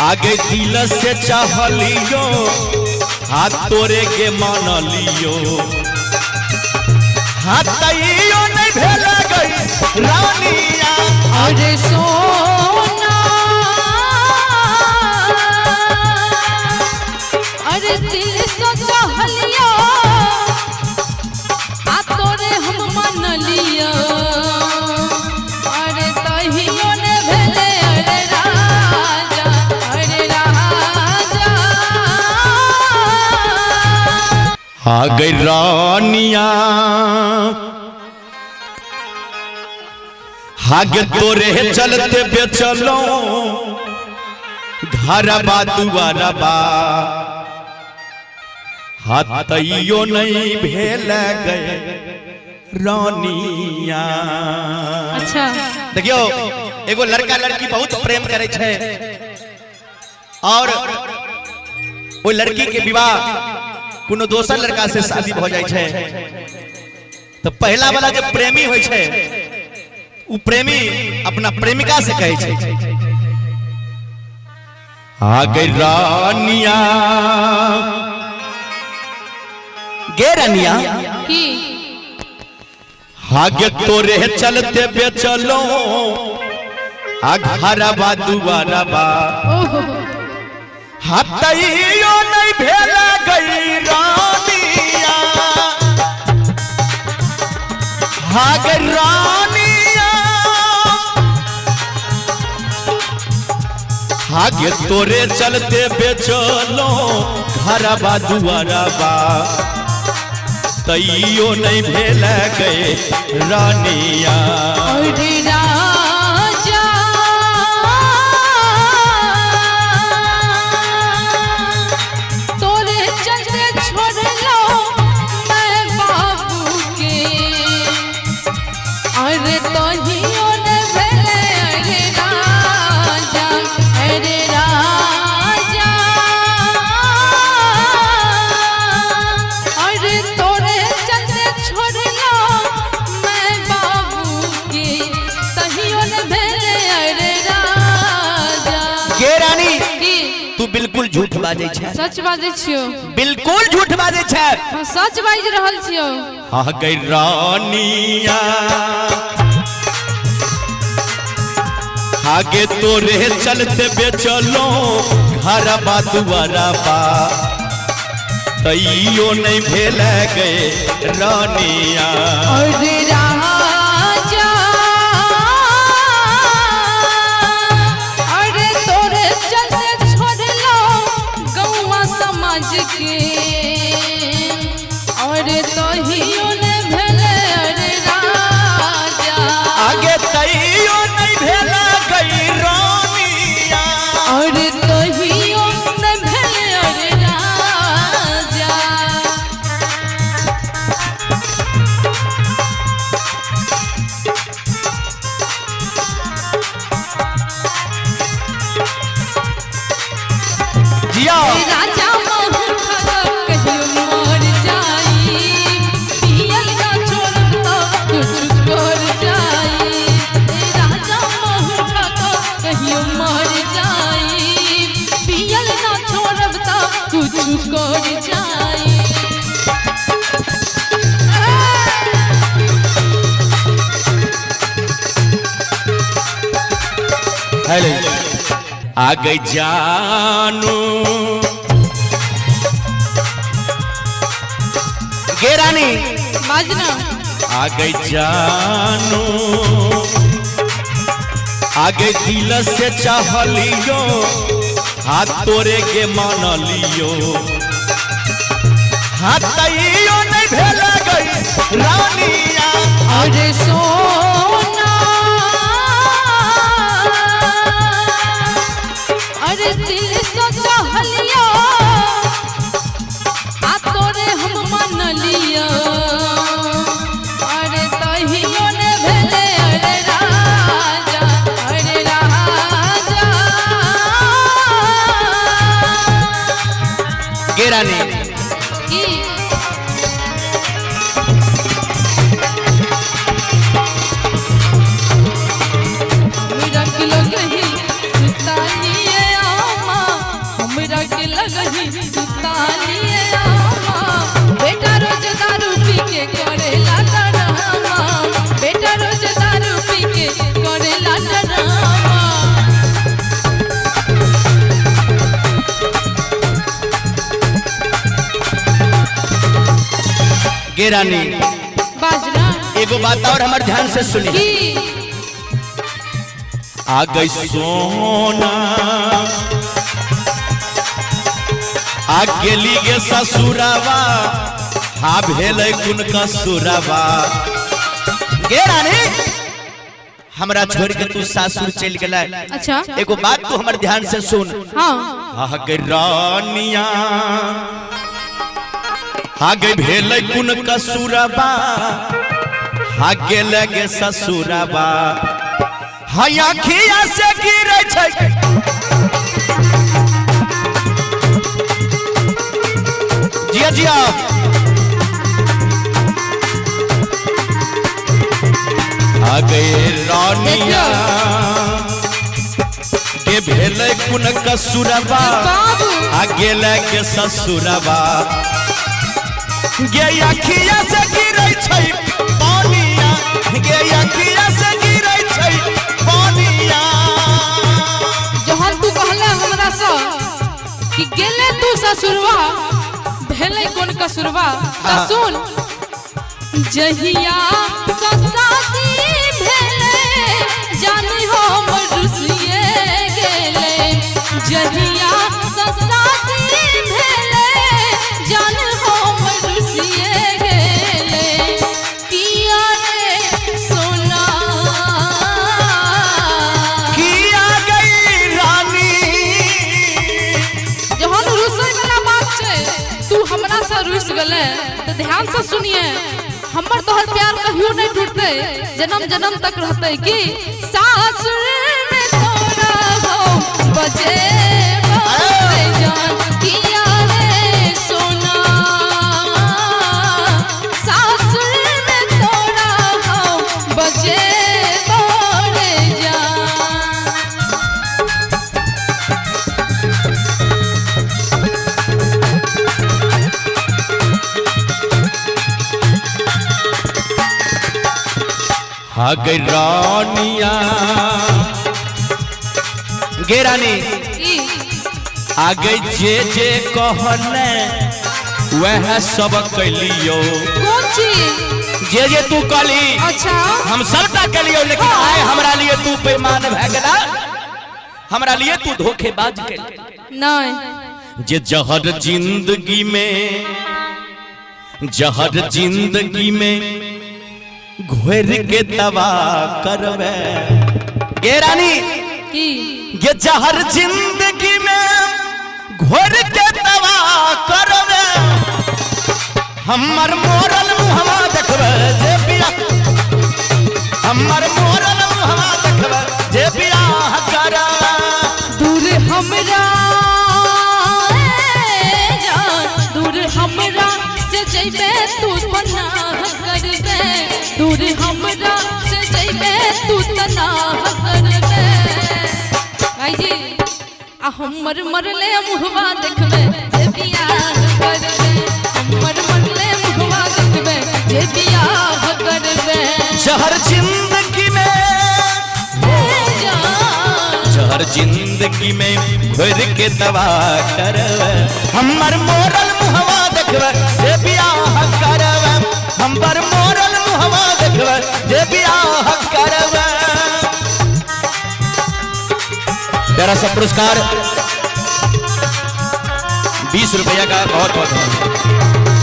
आगे दिल से चाहलियो हाथ तोरे के मान लियो हाथ तइयो नहीं भेला गई रानिया अरे सोना अरे दिल से चाहलियो आ तोरे हम मान लियो अरे तहियो ने भेले अरे राजा आ गई रानिया हागे तोरे चलते बेचलो घर बा दुआरा बा हाथ तइयो नहीं भेल गए रानिया। अच्छा देखियो एगो लड़का लड़की बहुत प्रेम करे छे और वो लड़की के विवाह कोनो दोसर लड़का से शादी हो जाए छे तो पहला वाला जो प्रेमी होय छे उ प्रेमी अपना प्रेमिका से कहे छे आ गई रानिया गे रानिया की हागे तोरे चलते बेचलो आ घरा बा दुआरा बा हाथइयो नहीं भेला गई रानिया हाग रानिया हागे तोरे चलते बेचलो घर बा दुआरा बा तइयो नहीं भेला गए रानिया अरे राजा तोरे चलते छोड़ लो मैं बाबू के अरे तहियो ने भेले अरे राजा अरे राजा अरे तोरे चलते छोड़ लो मैं बाबू के तहियो ने भेले अरे राजा। गे रानी की तू बिल्कुल झूठ बाजे छे सच बाजे छियो बिल्कुल झूठ बाजे छे हम सच बाज रहल छियो। आ गई रानिया आगे तोरे चलते बेचलो घर बा दुआरा बा तइयो नहीं भेल गए रानिया अरे राजा अरे तोरे चलते छोड़ लो गौवा समाज के अरे तहियो ने भेले अरे राजा आगे तइयो नहीं भेल गई रानिया अरे तहियो ने भेले अरे राजा। जिया राजा महल कहियो मर जाई पियल ना छोड़ब तो कुछ कर जाई राजा महल कहियो मर जाई पियल ना छोड़ब तो कुछ कर जाई। हेलो आ गई जानू गे रानी बाजना आ गई जानू आगे दिल से चाहलियो हाथ तोरे के मान लियो हाथ तइयो नहीं भेला गई रानिया अरे सोना अरे दिल से चाहलियो आ तोरे हम मान लियो अरे तहियो ने भेले अरे राजा अरे राजा। गे रानी की मेरा किलो कहीं सुतानिए आमा लगही सुता लिए आमा बेटा रोज दारू पी के करेला डरामा बेटा रोज दारू पी के करेला डरामा गे रानी बाजना एगो बात और हमार ध्यान से सुनी की आ गई सोना आ गेली गे ससुरावा हा भेलै कुन कसुरावा गे रानी हमरा छोड़ के तू सासुर चल गेला अच्छा एगो बात तू हमर ध्यान से सुन हाँ आ गई रानिया हा गई भेलै कुन कसुरावा हा गेलै गे ससुरावा हाय अखिया से गिरै छै जिया जिया आ गए रानिया के भेलै कुन कसुरबा बाबू आ गेलै के ससुरबा गे अखिया से गिरै छै पानिया गे अखिया से गिरै छै पानिया जहन तू कहला हमरा से कि गेले तू ससुरवा भेले कोन कसुरवा त सुन जहिया ससाती भेले जानी हम रुसिए गेले जहिया ससाती भेले जान हम रुसिए गेले किया रे सोना किया गई रानी जहन रुसै वाला बात छै तू हमरा से रुस गेले तो ध्यान से सुनिए हमर तोहर प्यार कहियो नहीं टूटते जन्म जन्म तक रहते कि सासुर में तोरा हो बजे बजे जान किया रे सोना सासुर में तोरा हो बजे बजे जान हा गई रानिया गे रानी ई आगे जे कहले वह सब कैलियो कौन चीज जे तू कहली अच्छा हम सबटा कलियो लेकिन आए हमरा लिए तू बेईमान भ गेला हमरा लिए तू धोखेबाज कैल नहीं जे जहर जिंदगी में घोर के तवा करवे गे रानी की ये जहर जिंदगी में घोर के तवा करवे हमर मोरल मुहवा देखबे जे बिया हमर मोरल मुहवा देखबे जे बियाह करवे दूर हमरा जान दूर हमरा से जइबे तू पनाह करबे दूर हमरा से जइबे तू तनाह करबे भाई जी आ हमर मरले मुहवा देखबे जे बियाह करबे हमर मरले मुहवा देखबे जे बियाह करबे जहर जिंदगी में जान जहर जिंदगी में घोर के दवा करवे हमर मोरल मुहवा देखबे जे बियाह करवे हमर मोरल मुहवा देखबे जे बियाह करवे प्यारा सा पुरस्कार 20 रुपया का बहुत बहुत